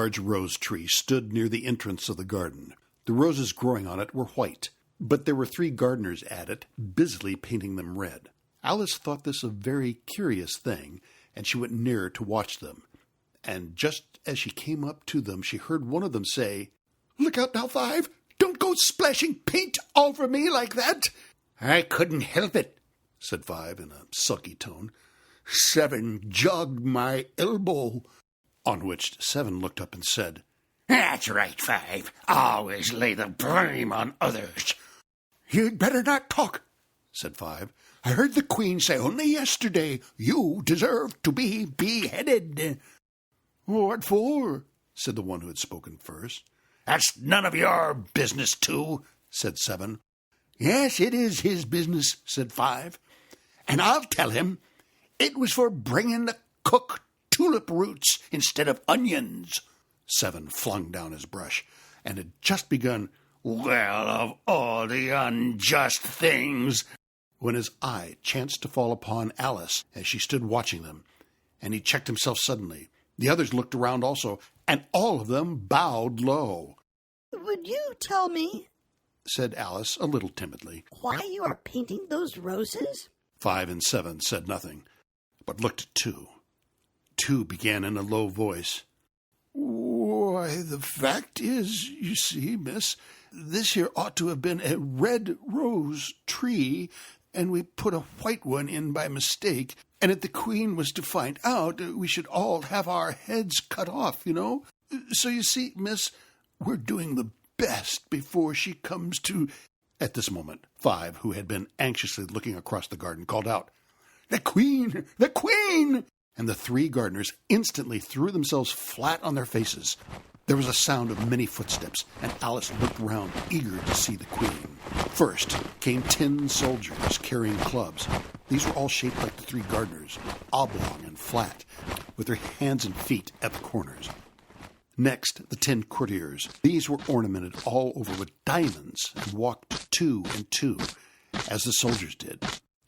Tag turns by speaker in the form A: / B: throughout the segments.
A: large rose tree stood near the entrance of the garden. The roses growing on it were white, but there were 3 gardeners at it, busily painting them red. Alice thought this a very curious thing, and she went nearer to watch them. And just as she came up to them, she heard one of them say, "Look out now, Five! Don't go splashing paint all over me like that!" "I couldn't help it," said Five in a sulky tone. "Seven jogged my elbow." On which Seven looked up and said, "That's right, Five. Always lay the blame on others." "You'd better not talk," said Five. "I heard the Queen say only yesterday you deserve to be beheaded." "What for?" said the one who had spoken first. "That's none of your business, too," said Seven. "Yes, it is his business," said Five. "And I'll tell him it was for bringing the cook tulip roots instead of onions." Seven flung down his brush, and had just begun, "Well, of all the unjust things," when his eye chanced to fall upon Alice as she stood watching them, and he checked himself suddenly. The others looked around also, and all of them bowed low.
B: "Would you tell me,"
A: said Alice a little timidly,
B: "why you are painting those roses?"
A: Five and Seven said nothing, but looked at Two. Two began in a low voice, "Why, the fact is, you see, miss, this here ought to have been a red rose tree, and we put a white one in by mistake, and if the Queen was to find out, we should all have our heads cut off, you know. So you see, miss, we're doing the best before she comes to—" At this moment, Five, who had been anxiously looking across the garden, called out, "The Queen! The Queen!" And the 3 gardeners instantly threw themselves flat on their faces. There was a sound of many footsteps, and Alice looked round, eager to see the Queen. First came 10 soldiers carrying clubs. These were all shaped like the 3 gardeners, oblong and flat, with their hands and feet at the corners. Next, the 10 courtiers. These were ornamented all over with diamonds and walked 2 and 2, as the soldiers did.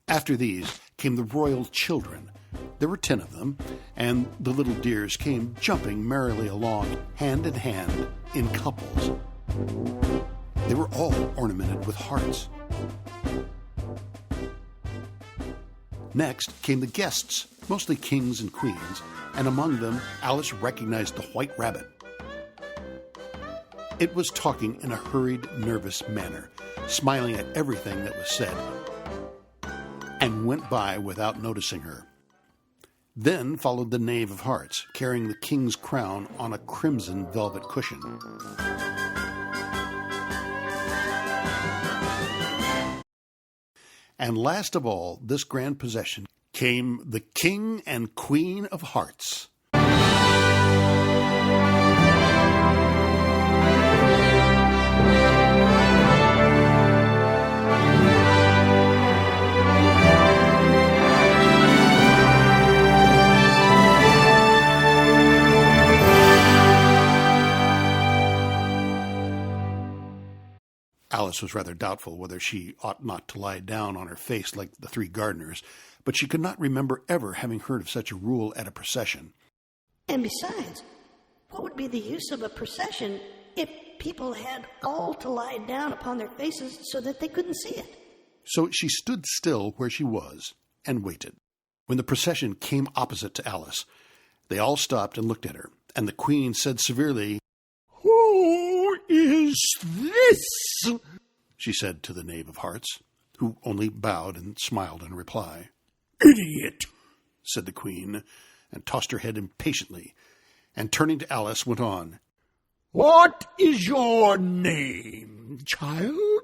A: After these came the royal children. There were 10 of them, and the little dears came jumping merrily along, hand in hand, in couples. They were all ornamented with hearts. Next came the guests, mostly kings and queens, and among them Alice recognized the White Rabbit. It was talking in a hurried, nervous manner, smiling at everything that was said, and went by without noticing her. Then followed the Knave of Hearts, carrying the king's crown on a crimson velvet cushion. And last of all, this grand procession, came the King and Queen of Hearts. Alice was rather doubtful whether she ought not to lie down on her face like the 3 gardeners, but she could not remember ever having heard of such a rule at a procession.
B: And besides, what would be the use of a procession if people had all to lie down upon their faces so that they couldn't see it?
A: So she stood still where she was and waited. When the procession came opposite to Alice, they all stopped and looked at her, and the Queen said severely, "Who is this?" she said to the Knave of Hearts, who only bowed and smiled in reply. "Idiot!" said the Queen, and tossed her head impatiently, and turning to Alice went on, "What is your name, child?"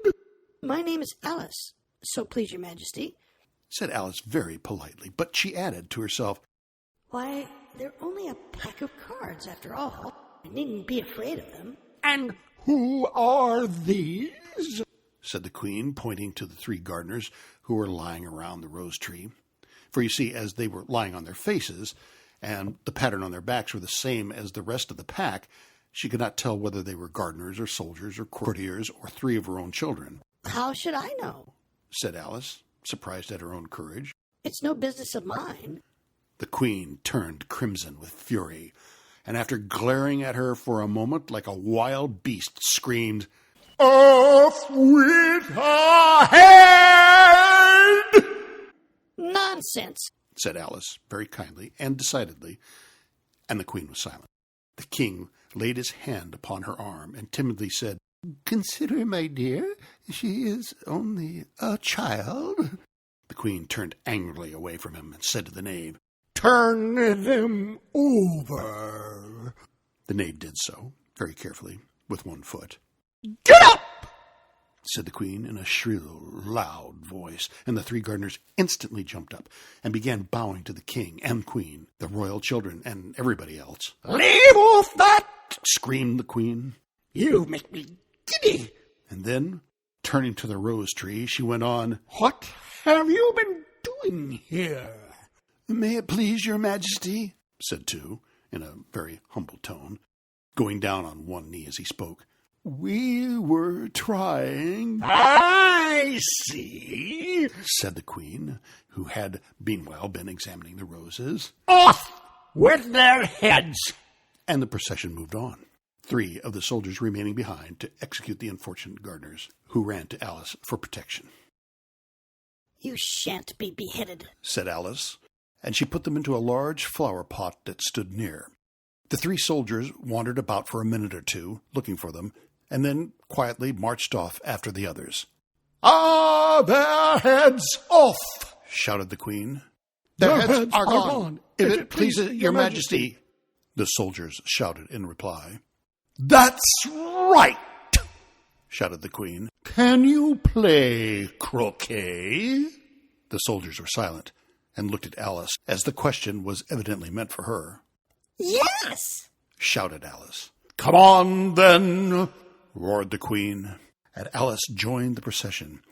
B: "My name is Alice, so please your Majesty,"
A: said Alice very politely, but she added to herself,
B: "Why, they're only a pack of cards after all. I needn't be afraid of them."
A: "And who are these?" said the Queen, pointing to the 3 gardeners who were lying around the rose tree. For you see, as they were lying on their faces, and the pattern on their backs were the same as the rest of the pack, she could not tell whether they were gardeners or soldiers or courtiers or 3 of her own children.
B: "How should I know?"
A: said Alice, surprised at her own courage.
B: "It's no business of mine."
A: The Queen turned crimson with fury, and after glaring at her for a moment like a wild beast, screamed, "Off with her head!"
B: Nonsense,
A: said Alice, very kindly and decidedly, and the Queen was silent. The King laid his hand upon her arm and timidly said, "Consider, my dear, she is only a child." The Queen turned angrily away from him and said to the knave, "Turn them over." The knave did so, very carefully, with one foot. "Get up!" said the Queen in a shrill, loud voice, and the three gardeners instantly jumped up and began bowing to the King and Queen, the royal children, and everybody else.
C: "Leave off that!"
A: screamed the Queen.
C: "You make me giddy."
A: And then, turning to the rose tree, she went on,
C: "What have you been doing here?"
A: "May it please your Majesty," said two, in a very humble tone, going down on one knee as he spoke, "we were trying—"
C: "I see,"
A: said the Queen, who had meanwhile been examining the roses.
C: "Off with their heads!"
A: And the procession moved on, 3 of the soldiers remaining behind to execute the unfortunate gardeners, who ran to Alice for protection.
B: "You shan't be beheaded,"
A: said Alice, and she put them into a large flower pot that stood near. The 3 soldiers wandered about for a minute or two, looking for them, and then quietly marched off after the others.
C: "Ah, their heads off!"
A: shouted the Queen.
C: "Their heads are gone,
A: if it pleases your Majesty," the soldiers shouted in reply.
C: "That's right!"
A: shouted the Queen.
C: "Can you play croquet?"
A: The soldiers were silent and looked at Alice, as the question was evidently meant for her.
B: "Yes!"
A: shouted Alice.
C: "Come on, then!"
A: roared the Queen, and Alice joined the procession,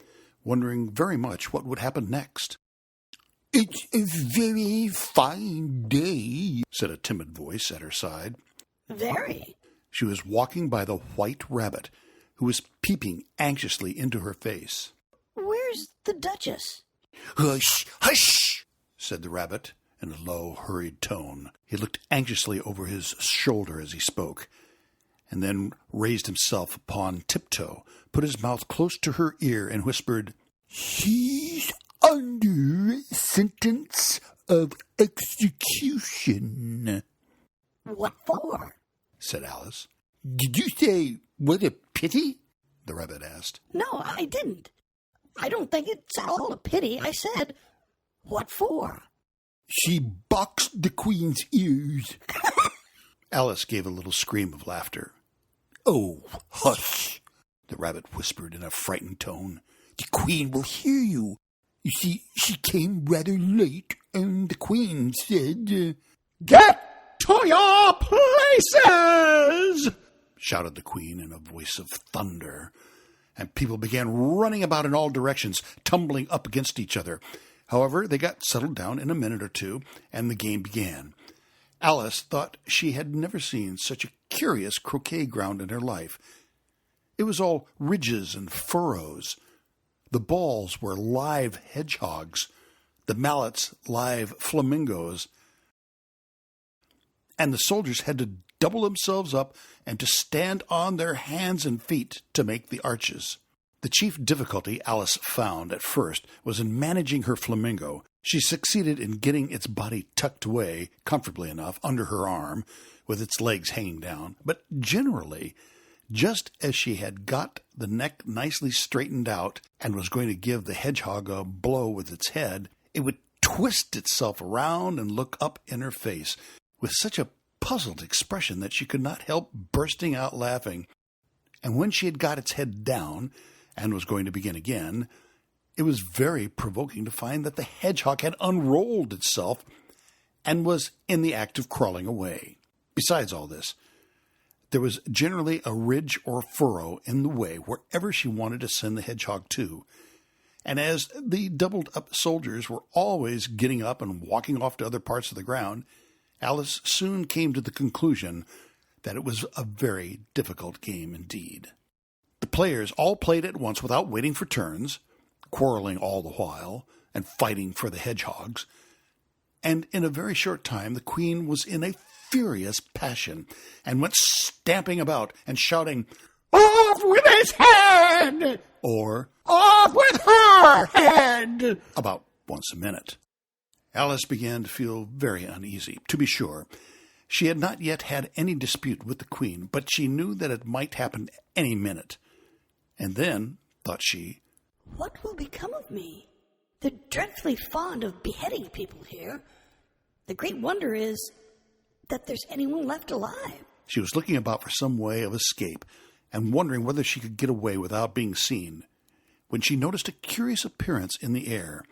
A: wondering very much what would happen next.
C: "It's a very fine day,"
A: said a timid voice at her side.
B: "Very."
A: She was walking by the white rabbit, who was peeping anxiously into her face.
B: "Where's the Duchess?"
C: "Hush, hush!"
A: said the rabbit in a low, hurried tone. He looked anxiously over his shoulder as he spoke, and then raised himself upon tiptoe, put his mouth close to her ear, and whispered,
C: "She's under sentence of execution."
B: "What for?"
A: said Alice.
C: "Did you say, what a pity?"
A: the rabbit asked.
B: "No, I didn't. I don't think it's all a pity. I said, what for?"
C: "She boxed the Queen's ears."
A: Alice gave a little scream of laughter.
C: "Oh, hush!"
A: the rabbit whispered in a frightened tone.
C: "The Queen will hear you. You see, she came rather late, and the Queen said, Get to your places!"
A: shouted the Queen in a voice of thunder, and people began running about in all directions, tumbling up against each other. However, they got settled down in a minute or two, and the game began. Alice thought she had never seen such a curious croquet ground in her life. It was all ridges and furrows. The balls were live hedgehogs, the mallets live flamingos, and the soldiers had to double themselves up and to stand on their hands and feet to make the arches. The chief difficulty Alice found at first was in managing her flamingo. She succeeded in getting its body tucked away comfortably enough under her arm, with its legs hanging down, but generally, just as she had got the neck nicely straightened out and was going to give the hedgehog a blow with its head, it would twist itself around and look up in her face with such a puzzled expression that she could not help bursting out laughing. And when she had got its head down and was going to begin again, it was very provoking to find that the hedgehog had unrolled itself and was in the act of crawling away. Besides all this, there was generally a ridge or furrow in the way wherever she wanted to send the hedgehog to, and as the doubled-up soldiers were always getting up and walking off to other parts of the ground, Alice soon came to the conclusion that it was a very difficult game indeed. The players all played at once without waiting for turns, quarreling all the while, and fighting for the hedgehogs, and in a very short time the Queen was in a furious passion and went stamping about and shouting,
C: "Off with his head!"
A: or
C: "Off with her head!"
A: about once a minute. Alice began to feel very uneasy. To be sure, she had not yet had any dispute with the Queen, but she knew that it might happen any minute. And then, thought she,
B: what will become of me? They're dreadfully fond of beheading people here. The great wonder is that there's anyone left alive.
A: She was looking about for some way of escape and wondering whether she could get away without being seen, when she noticed a curious appearance in the air.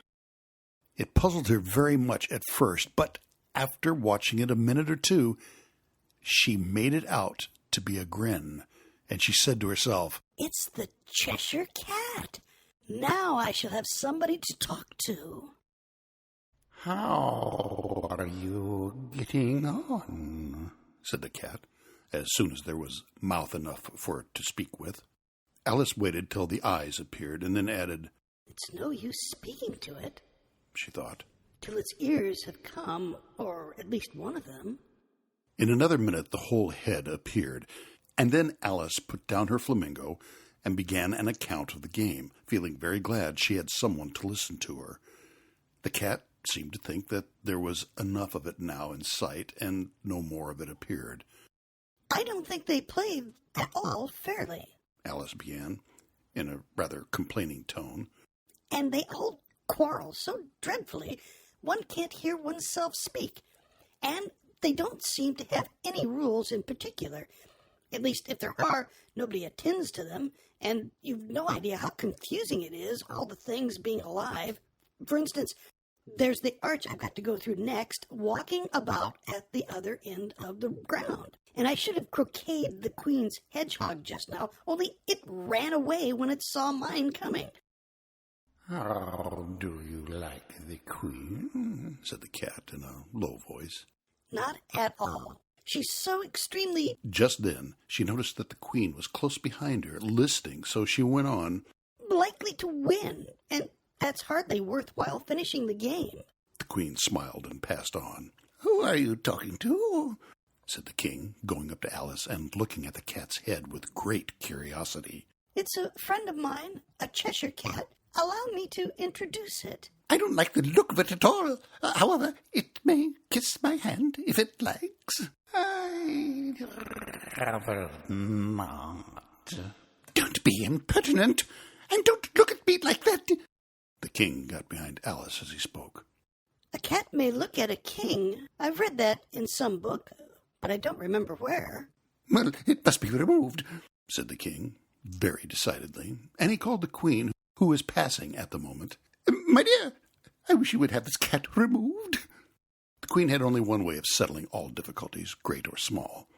A: It puzzled her very much at first, but after watching it a minute or two, she made it out to be a grin, and she said to herself,
B: "It's the Cheshire Cat. Now I shall have somebody to talk to."
C: "How are you getting on?"
A: said the cat, as soon as there was mouth enough for it to speak with. Alice waited till the eyes appeared, and then added,
B: "It's no use speaking to it,"
A: she thought,
B: "till its ears have come, or at least one of them."
A: In another minute the whole head appeared, and then Alice put down her flamingo and began an account of the game, feeling very glad she had someone to listen to her. The cat seemed to think that there was enough of it now in sight, and no more of it appeared.
B: "I don't think they play at all fairly,"
A: Alice began, in a rather complaining tone.
B: "and they all quarrel so dreadfully one can't hear oneself speak, and they don't seem to have any rules in particular. At least, if there are, nobody attends to them, and you've no idea how confusing it is, all the things being alive. For instance, there's the arch I've got to go through next, walking about at the other end of the ground. And I should have croqueted the Queen's hedgehog just now, only it ran away when it saw mine coming."
C: "How do you like the Queen?"
A: said the cat in a low voice.
B: "Not at all. She's so extremely—"
A: Just then she noticed that the Queen was close behind her, listening, so she went on,
B: "likely to win, and that's hardly worthwhile finishing the game."
A: The Queen smiled and passed on.
C: "Who are you talking to?"
A: said the King, going up to Alice and looking at the cat's head with great curiosity.
B: "It's a friend of mine, a Cheshire Cat. Allow me to introduce it."
C: "I don't like the look of it at all. However, it may kiss my hand if it likes." "I'd rather not." "Don't be impertinent, and don't look at me like that."
A: The King got behind Alice as he spoke.
B: "A cat may look at a king. I've read that in some book, but I don't remember where."
C: "Well, it must be removed,"
A: said the King, very decidedly, and he called the Queen, who was passing at the moment.
C: "My dear, I wish you would have this cat removed."
A: The Queen had only one way of settling all difficulties, great or small.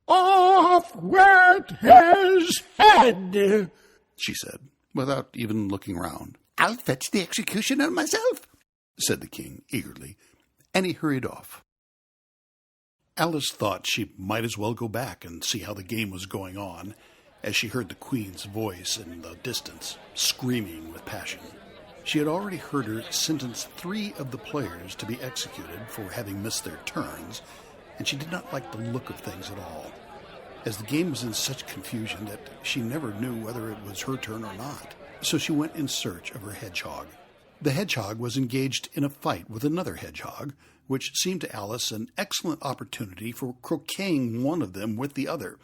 C: "Off with his head!"
A: she said, without even looking round.
C: "I'll fetch the executioner myself,"
A: said the King eagerly, and he hurried off. Alice thought she might as well go back and see how the game was going on, as she heard the Queen's voice in the distance, screaming with passion. She had already heard her sentence 3 of the players to be executed for having missed their turns, and she did not like the look of things at all, as the game was in such confusion that she never knew whether it was her turn or not. So she went in search of her hedgehog. The hedgehog was engaged in a fight with another hedgehog, which seemed to Alice an excellent opportunity for croqueting one of them with the other.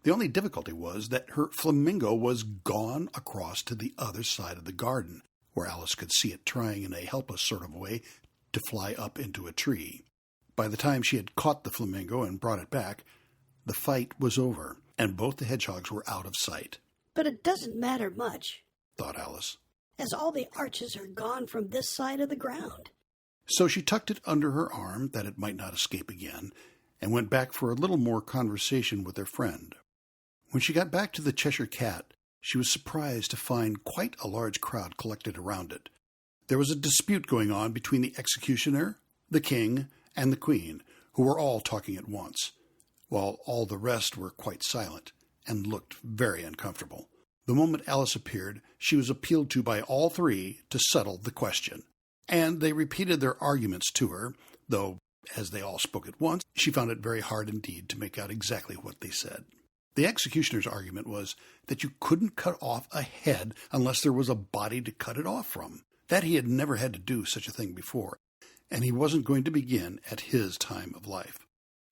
A: The only difficulty was that her flamingo was gone across to the other side of the garden, where Alice could see it trying in a helpless sort of way to fly up into a tree. By the time she had caught the flamingo and brought it back, the fight was over, and both the hedgehogs were out of sight.
B: "But it doesn't matter much,"
A: thought Alice,
B: "as all the arches are gone from this side of the ground."
A: So she tucked it under her arm that it might not escape again, and went back for a little more conversation with her friend. When she got back to the Cheshire Cat, she was surprised to find quite a large crowd collected around it. There was a dispute going on between the executioner, the King, and the Queen, who were all talking at once, while all the rest were quite silent and looked very uncomfortable. The moment Alice appeared, she was appealed to by all 3 to settle the question, and they repeated their arguments to her, though as they all spoke at once, she found it very hard indeed to make out exactly what they said. The executioner's argument was that you couldn't cut off a head unless there was a body to cut it off from. That he had never had to do such a thing before, and he wasn't going to begin at his time of life.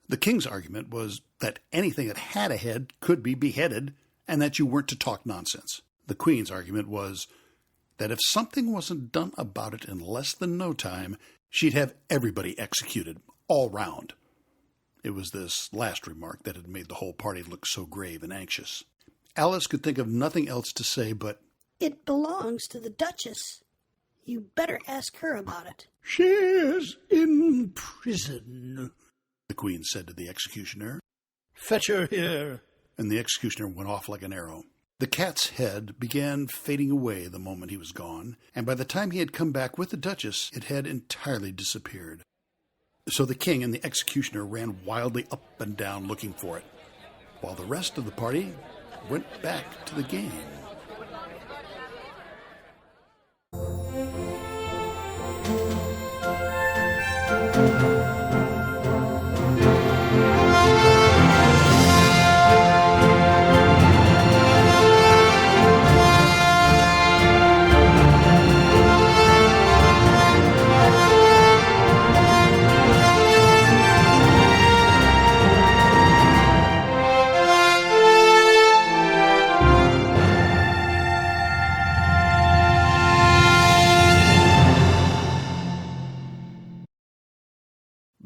A: The king's argument was that anything that had a head could be beheaded, and that you weren't to talk nonsense. The queen's argument was that if something wasn't done about it in less than no time, she'd have everybody executed, all round. It was this last remark that had made the whole party look so grave and anxious. Alice could think of nothing else to say but,
B: "It belongs to the Duchess. You better ask her about it."
D: "She is in prison,"
A: the queen said to the executioner.
D: "Fetch her here."
A: And the executioner went off like an arrow. The cat's head began fading away the moment he was gone, and by the time he had come back with the Duchess, it had entirely disappeared. So the king and the executioner ran wildly up and down looking for it, while the rest of the party went back to the game.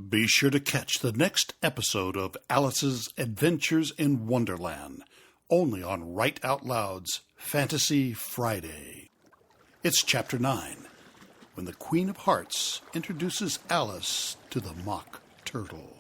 A: Be sure to catch the next episode of Alice's Adventures in Wonderland, only on Write Out Loud's Fantasy Friday. It's Chapter 9, when the Queen of Hearts introduces Alice to the Mock Turtle.